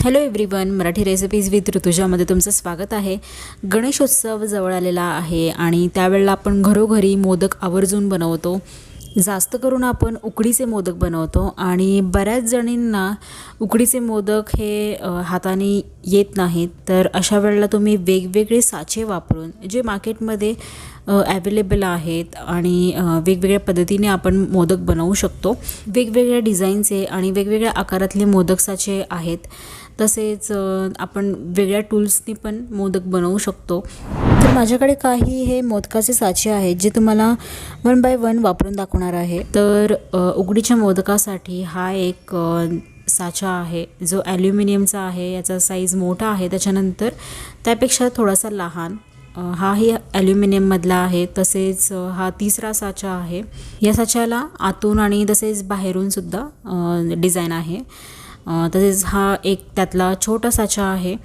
Hello everyone, Marathi recipes with ऋतुजामध्ये तुमचं स्वागत आहे। गणेशोत्सव जवळ आलेला आहे आणि त्यावेळेला आपण घरोघरी मोदक आवर्जून बनवतो। जास्त करून आपण उकडीचे मोदक बनवतो आणि बऱ्याच जणींना उकडीचे मोदक हे हाताने येत नाहीत। तर अशा वेळेला तुम्ही वेगवेगळे साचे वापरून जे मार्केटमध्ये अवेलेबल आहेत आणि वेगवेगळ्या पद्धतीने आपण मोदक बनवू शकतो। वेगवेगळ्या डिझाईनचे आणि वेगवेगळ्या आकारातले मोदक साचे आहेत। तसेच आपण वेगळ्या टूल्सनी पण मोदक बनवू शकतो। तर माझ्याकडे काही हे मोदकाचे साचे आहेत जे तुम्हाला 1 बाय 1 वापरून दाखवणार आहे। तर उकडीच्या मोदकासाठी हा एक साचा आहे जो ॲल्युमिनियमचा आहे। याचा साईज मोठा आहे, त्याच्यानंतर त्यापेक्षा थोडासा लहान हाही ॲल्युमिनियममधला आहे। तसेच हा तिसरा साचा आहे। या साच्याला आतून आणि तसेच बाहेरून सुद्धा डिझाईन आहे। तसेच हा एक त्यातला छोटा साचा आहे।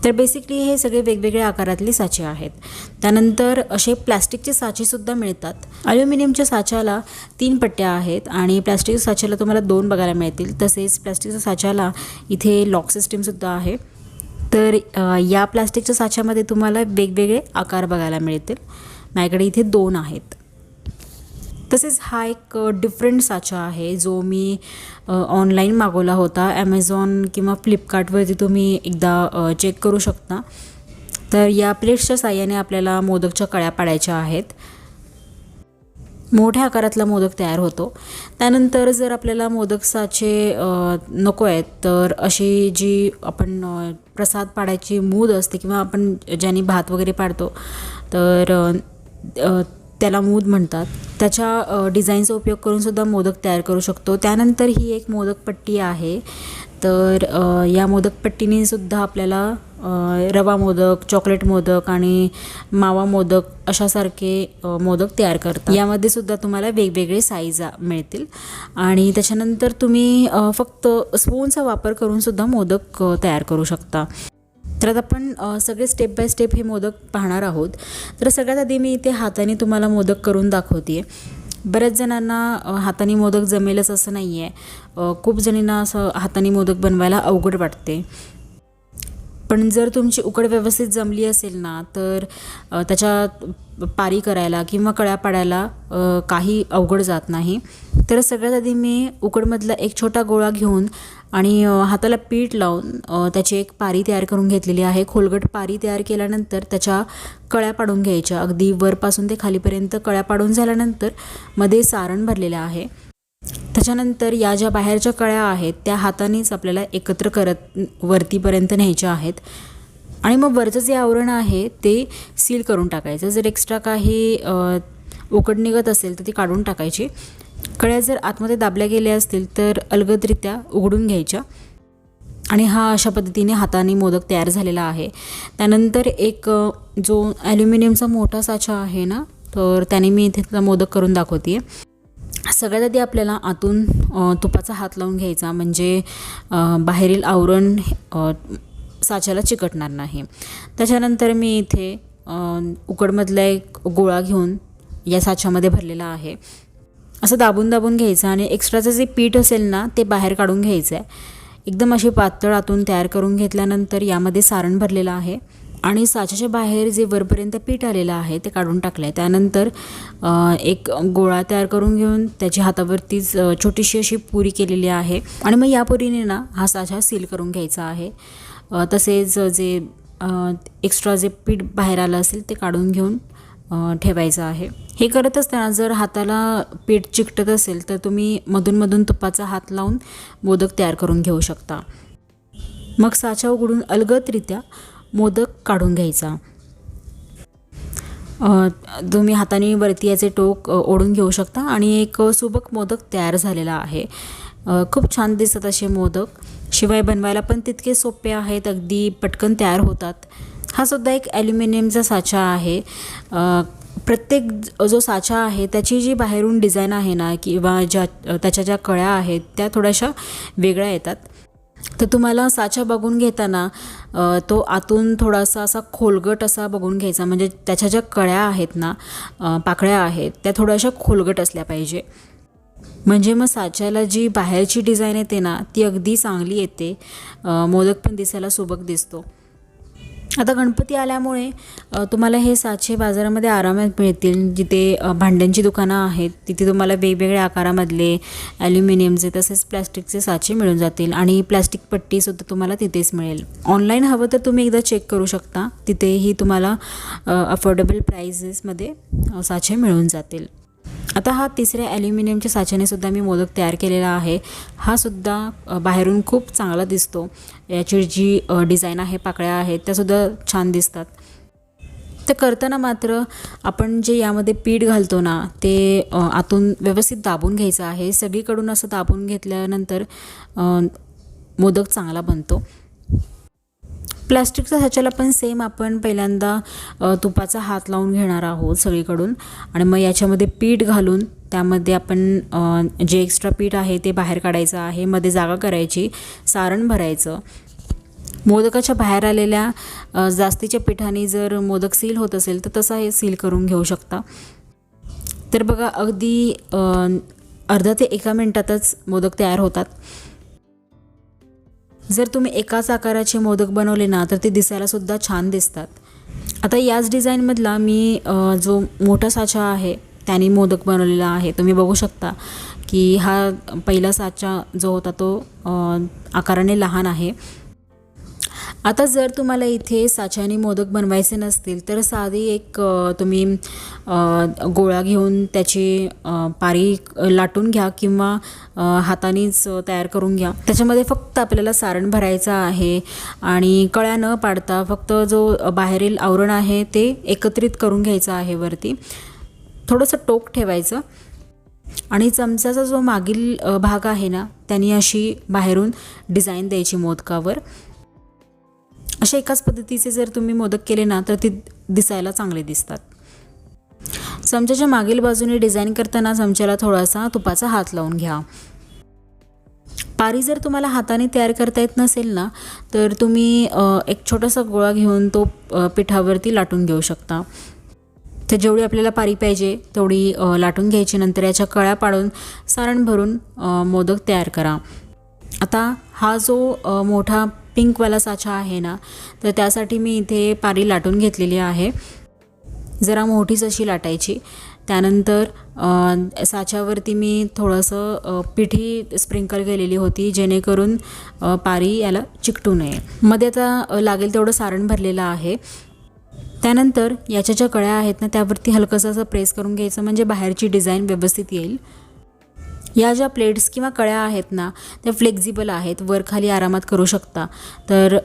तर बेसिकली हे सगळे वेगवेगळ्या आकारातले साचे आहेत। त्यानंतर असे प्लास्टिकचे साचेसुद्धा मिळतात। ॲल्युमिनियमच्या साच्याला 3 पट्ट्या आहेत आणि प्लास्टिकच्या साच्याला तुम्हाला 2 बघायला मिळतील। तसेच प्लास्टिकच्या साच्याला इथे लॉक सिस्टीमसुद्धा आहे। तर या प्लास्टिकच्या साच्यामध्ये तुम्हाला वेगवेगळे आकार बघायला मिळतील। माझ्याकडे इथे 2 आहेत। तसेच हा एक डिफरंट साचा आहे जो मी ऑनलाईन मागवला होता। ॲमेझॉन किंवा फ्लिपकार्टवरती तुम्ही एकदा चेक करू शकता। तर या प्लेट्सच्या साहाय्याने आपल्याला मोदकच्या कळ्या पाडायच्या आहेत। मोठ्या आकारातला मोदक तयार होतो। त्यानंतर जर आपल्याला मोदक साचे नको आहेत तर अशी जी आपण प्रसाद पाडायची मूद असते किंवा आपण ज्याने भात वगैरे पाडतो तर त्याला मूद म्हणतात। त्याच्या डिझाईनचा उपयोग करून सुद्धा मोदक तयार करू शकतो। त्यानंतर ही एक मोदकपट्टी आहे। तर या मोदकपट्टीने सुद्धा आपल्याला रवा मोदक, चॉकलेट मोदक आणि मावा मोदक अशासारखे मोदक तयार करतात। यामध्ये सुद्धा तुम्हाला वेगवेगळे साईज मिळतील आणि त्याच्यानंतर तुम्ही फक्त स्पूनचा वापर करून सुद्धा मोदक तयार करू शकता। तर आता आपण सगळे स्टेप बाय स्टेप हे मोदक पाहणार आहोत। तर सगळ्यात आधी मी इथे हाताने तुम्हाला मोदक करून दाखवते। बऱ्याच जणांना हाताने मोदक जमेलच असं नाही आहे। खूप जणींना असं हाताने मोदक बनवायला अवघड वाटते। पण जर तुमची उकड व्यवस्थित जमली असेल ना तर त्याच्या पारी करायला किंवा कळ्या पाडायला काही अवघड जात नाही। तर सगळ्यात आधी मी उकडमधला एक छोटा गोळा घेऊन आणि हाताला पीठ लावून त्याची एक पारी तयार करून घेतलेली आहे। खोलगट पारी तयार केल्यानंतर त्याच्या कळ्या पाडून घ्यायच्या। अगदी वरपासून ते खालीपर्यंत कळ्या पाडून झाल्यानंतर मध्ये सारण भरलेलं आहे। त्याच्यानंतर या ज्या बाहेरच्या कळ्या आहेत त्या हातानेच आपल्याला एकत्र करत वरतीपर्यंत न्यायच्या आहेत आणि मग वरचं जे आवरण आहे ते सील करून टाकायचं। जर एक्स्ट्रा काही उकड निघत असेल तर ती काढून टाकायची। कळ्या जर आतमध्ये दाबल्या गेल्या असतील तर अलगदरित्या उघडून घ्यायच्या आणि हा अशा पद्धतीने हाताने मोदक तयार झालेला आहे। त्यानंतर एक जो ॲल्युमिनियमचा मोठा साचा आहे ना तर त्याने मी इथे मोदक करून दाखवते। सगळ्यात आधी आपल्याला आतून तुपाचा हात लावून घ्यायचा म्हणजे बाहेरील आवरण साच्याला चिकटणार नाही। त्याच्यानंतर मी इथे उकडमधला एक गोळा घेऊन या साच्यामध्ये भरलेला आहे। असं दाबून दाबून घ्यायचं आणि एक्स्ट्राचं जे पीठ असेल ना ते बाहेर काढून घ्यायचं आहे। एकदम अशी पातळ आतून तयार करून घेतल्यानंतर यामध्ये सारण भरलेलं आहे आणि साच्याच्या बाहेर जे वरपर्यंत पीठ आलेलं आहे ते काढून टाकलं आहे। त्यानंतर एक गोळा तयार करून घेऊन त्याची हातावरतीच छोटीशी अशी पुरी केलेली आहे आणि मग या पुरीने ना हा साचा सील करून घ्यायचा आहे। तसेच जे एक्स्ट्रा जे पीठ बाहेर आलं असेल ते काढून घेऊन ठेवायचं आहे। हे करत असताना जर हाताला पीठ चिकटत असेल तर तुम्ही मधून तुपाचा हात लावून मोदक तयार करून घेऊ शकता। मग साचा उघडून अलगदरित्या मोदक काढून घ्यायचा। तुम्ही हाताने वरती याचे टोक ओढून घेऊ शकता आणि एक सुबक मोदक तयार झालेला आहे। खूप छान दिसत असे मोदक, शिवाय बनवायला पण तितके सोपे आहेत, अगदी पटकन तयार होतात। हा सुद्धा एक ॲल्युमिनियमचा साचा आहे। प्रत्येक जो साचा आहे त्याची जी बाहेरून डिझाईन आहे ना किंवा त्याच्या ज्या कळ्या आहेत त्या थोड्याशा वेगळ्या येतात। तर तुम्हाला साचा बघून घेताना तो आतून थोडासा असा खोलगट असा बघून घ्यायचा म्हणजे त्याच्या ज्या कळ्या आहेत ना पाकळ्या आहेत त्या थोड्याशा खोलगट असल्या पाहिजे। म्हणजे मग साच्याला जी बाहेरची डिझाईन येते ना ती अगदी चांगली येते, मोदक पण दिसायला सुबक दिसतो. आता गणपती आल्यामुळे तुम्हाला हे साचे बाजारामध्ये आरामात मिळतील. जिथे भांड्यांची दुकानं आहेत तिथे तुम्हाला वेगवेगळ्या आकारामधले ॲल्युमिनियमचे तसेच प्लॅस्टिकचे साचे मिळून जातील आणि प्लॅस्टिक पट्टीसुद्धा तुम्हाला तिथेच मिळेल. ऑनलाईन हवं तर तुम्ही एकदा चेक करू शकता, तिथेही तुम्हाला अफोर्डेबल प्राइजेसमध्ये साचे मिळून जातील. आता हा तिसऱ्या ॲल्युमिनियमच्या साच्याने सुद्धा मी मोदक तयार केलेला आहे. हा सुद्धा बाहेरून खूप चांगला दिसतो. याची जी डिझाईन आहे, पाकळ्या आहेत त्यासुद्धा छान दिसतात. तर करताना मात्र आपण जे यामध्ये पीठ घालतो ना ते आतून व्यवस्थित दाबून घ्यायचं आहे. सगळीकडून असं दाबून घेतल्यानंतर मोदक चांगला बनतो. प्लास्टिकच्या साच्याला पण सेम आपण पहिल्यांदा तुपाचा हात लावून घेणार आहोत सगळीकडून आणि मग याच्यामध्ये पीठ घालून त्यामध्ये आपण जे एक्स्ट्रा पीठ आहे ते बाहेर काढायचं आहे. मध्ये जागा करायची, सारण भरायचं. मोदकाच्या बाहेर आलेल्या जास्तीच्या पिठाने जर मोदक सील होत असेल तर तसा हे सील करून घेऊ शकता. तर बघा अगदी अर्धा ते 1 मिनिटातच मोदक तयार होतात. जर तुम्ही एकाच आकाराचे मोदक बनवले ना तर ते दिसायलासुद्धा छान दिसतात. आता याच डिझाईनमधला मी जो मोठा साचा आहे त्याने मोदक बनवलेला आहे. तुम्ही बघू शकता की हा पहिला साचा जो होता तो आकाराने लहान आहे. आता जर तुम्हाला इथे साच्याने मोदक बनवायचे नसतील तर साधी एक तुम्ही गोळा घेऊन त्याची पारी लाटून घ्या किंवा हातानेच तयार करून घ्या. त्याच्यामध्ये फक्त आपल्याला सारण भरायचं आहे आणि कळ्या न पाडता फक्त जो बाहेरील आवरण आहे ते एकत्रित करून घ्यायचं आहे. वरती थोडंसं टोक ठेवायचं आणि चमच्याचा जो मागील भाग आहे ना त्याने अशी बाहेरून डिझाईन द्यायची मोदकावर. अशा एकाच पद्धतीचे जर तुम्ही मोदक केले ना तर ते दिसायला चांगले दिसतात. चमच्याच्या मागील बाजूने डिझाईन करताना चमच्याला थोडासा तुपाचा हात लावून घ्या. पारी जर तुम्हाला हाताने तयार करता येत नसेल ना तर तुम्ही एक छोटासा गोळा घेऊन तो पिठावरती लाटून घेऊ शकता. तर जेवढी आपल्याला पारी पाहिजे तेवढी लाटून घ्यायची. नंतर याच्या कळ्या पाडून सारण भरून मोदक तयार करा. आता हा जो मोठा पिंकवाला साचा आहे ना तर त्यासाठी मी इथे पारी लाटून घेतलेली आहे. जरा मोठीच अशी लाटायची. त्यानंतर साच्यावरती मी थोडंसं पिठी स्प्रिंकल केलेली होती जेणेकरून पारी याला चिकटू नये. मध्ये आता लागेल तेवढं सारण भरलेलं आहे. त्यानंतर याच्या ज्या कळ्या आहेत ना त्यावरती हलकंसं असं प्रेस करून घ्यायचं म्हणजे बाहेरची डिझाईन व्यवस्थित येईल. या ज्या प्लेट्स किंवा कळ्या आहेत ना त्या फ्लेक्झिबल आहेत, वर खाली आरामात करू शकता. तर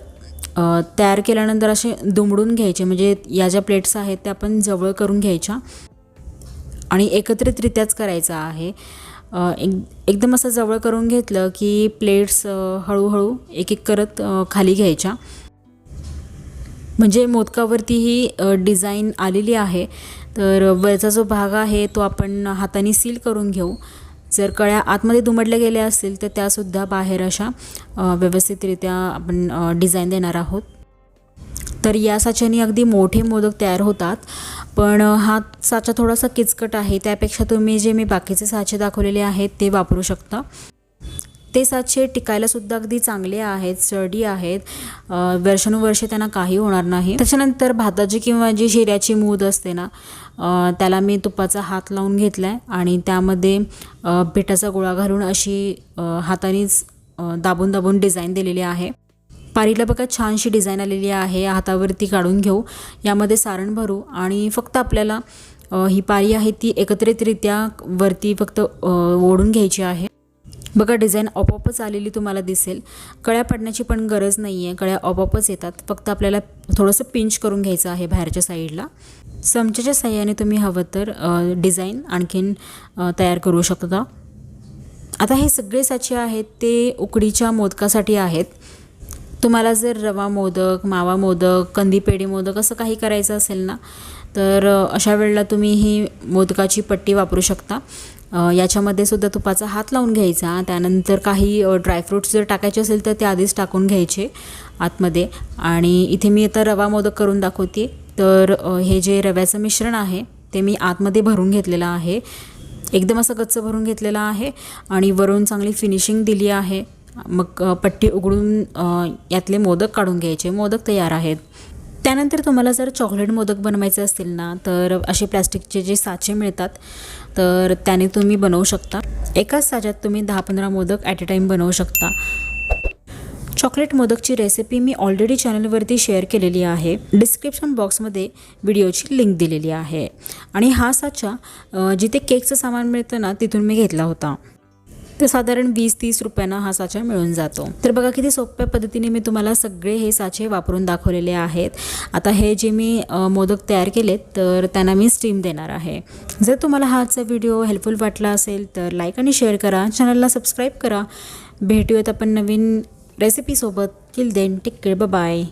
तयार केल्यानंतर असे दुमडून घ्यायचे म्हणजे या ज्या प्लेट्स आहेत त्या आपण जवळ करून घ्यायच्या आणि एकत्रितरित्याच करायचं आहे. एकदम असं जवळ करून घेतलं की प्लेट्स हळूहळू एक एक करत खाली घ्यायच्या. म्हणजे मोदकावरती ही डिझाईन आलेली आहे. तर वरचा जो भाग आहे तो आपण हाताने सील करून घेऊ. जर कळ्या आतमध्ये दुमडल्या गेल्या असतील तर त्यासुद्धा बाहेर अशा व्यवस्थितरित्या आपण डिझाईन देणार आहोत. तर या साच्याने अगदी मोठे मोदक तयार होतात. पण हा साचा थोडासा किचकट आहे, त्यापेक्षा तुम्ही जे मी बाकीचे साचे दाखवलेले आहेत ते वापरू शकता. ते साचे टिकायलासुद्धा अगदी चांगले आहेत, स्टर्डी आहेत. वर्षानुवर्षे त्यांना काही होणार नाही. त्याच्यानंतर भाताची किंवा जी शिऱ्याची मूद असते ना त्याला मी तुपाचा हात लावून घेतला आहे आणि त्यामध्ये पिठाचा गोळा घालून अशी हातानेच दाबून दाबून डिझाईन दिलेली आहे. पारीला बघा छानशी डिझाईन आलेली आहे. हातावरती काढून घेऊ, यामध्ये सारण भरू आणि फक्त आपल्याला ही पारी आहे ती एकत्रितरित्या वरती फक्त ओढून घ्यायची आहे. बघा डिझाईन आपोआपच आलेली तुम्हाला दिसेल. कळ्या पडण्याची पण गरज नाही आहे, कळ्या आपोआपच येतात. फक्त आपल्याला थोडंसं पिंच करून घ्यायचं आहे बाहेरच्या साईडला. चमच्याच्या साह्याने तुम्ही हवं तर डिझाईन आणखीन तयार करू शकता. आता हे सगळे साचे आहेत ते उकडीच्या मोदकासाठी आहेत. तुम्हाला जर रवा मोदक, मावा मोदक, कंदी पेढे मोदक असं काही करायचं असेल ना तर अशा वेळेला तुम्ही ही मोदकाची पट्टी वापरू शकता. याच्यामध्ये सुद्धा तुपाचा हात लावून घ्यायचा. त्यानंतर काही ड्रायफ्रूट्स जर टाकायचे असेल तर ते आधीच टाकून घ्यायचे आतमध्ये. आणि इथे मी आता रवा मोदक करून दाखवते. तर हे जे रव्याचं मिश्रण आहे ते मी आतमध्ये भरून घेतलेलं आहे. एकदम असं गच्च भरून घेतलेला आहे आणि वरून चांगली फिनिशिंग दिली आहे. मग पट्टी उघडून यातले मोदक काढून घ्यायचे. मोदक तयार आहेत. त्यानंतर तुम्हाला जर चॉकलेट मोदक बनवायचे असतील ना, तर असे प्लॅस्टिकचे जे साचे मिळतात तर त्याने तुम्ही बनवू शकता. एकाच साच्यात तुम्ही 10-15 मोदक ॲट अ टाईम बनवू शकता. चॉकलेट मोदकची रेसिपी मी ऑलरेडी चॅनलवरती शेअर केलेली आहे. डिस्क्रिप्शन बॉक्समध्ये व्हिडिओची लिंक दिलेली आहे. आणि हा साचा जिथे केकचं सामान मिळतं ना तिथून मी घेतला होता. तर साधारण 20-30 रुपयांना हा साचा मिळून जातो. तर बघा किती सोप्या पद्धतीने मी तुम्हाला सगळे हे साचे वापरून दाखवलेले आहेत. आता हे जे मी मोदक तयार केलेत तर त्यांना मी स्टीम देणार आहे. जर तुम्हाला हा आजचा व्हिडिओ हेल्पफुल वाटला असेल तर लाईक आणि शेअर करा. चॅनलला सबस्क्राईब करा. भेटूयात आपण नवीन रेसिपीसोबत. Till then take care. Bye.